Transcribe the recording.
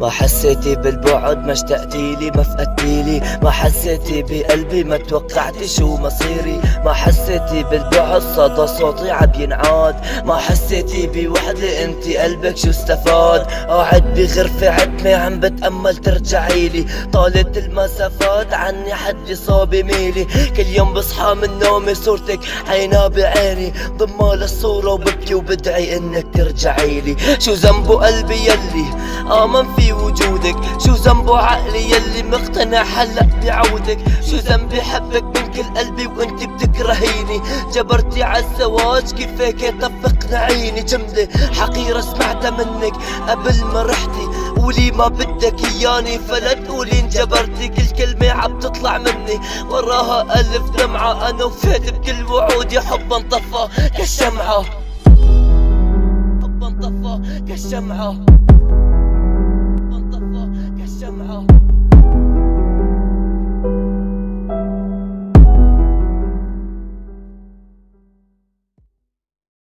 ما حسيتي بالبعد، ما اشتقتيلي، ما فقدتيلي، ما حسيتي بقلبي، ما توقعتي شو مصيري، ما حسيتي بالبعد، صدى صوتي عم ينعاد، ما حسيتي بوحدة، انتي قلبك شو استفاد؟ قاعد بغرفة عتمة عم بتأمل ترجعيلي، طالت المسافات عني حد صاب ميلي، كل يوم بصحى من نومي صورتك عينا بعيني، ضمها للصورة وببكي وبدعي انك ترجعيلي. شو ذنبه قلبي يلي آمن في وجودك، شو ذنبه عقلي يلي مقتنع هلأ بعودك، شو ذنبي حبك من كل قلبي وانت بتكرهيني، جبرتي عالزواج كيف هيك تقنعيني، جملة حقيرة سمعتها منك قبل ما رحتي، قولي ما بدك اياني فلا تقولي انجبرتي، كل كلمة عم تطلع مني وراها ألف دمعة، انا وفيت بكل وعودي، حبا انطفى كالشمعة، حبا انطفى كالشمعة.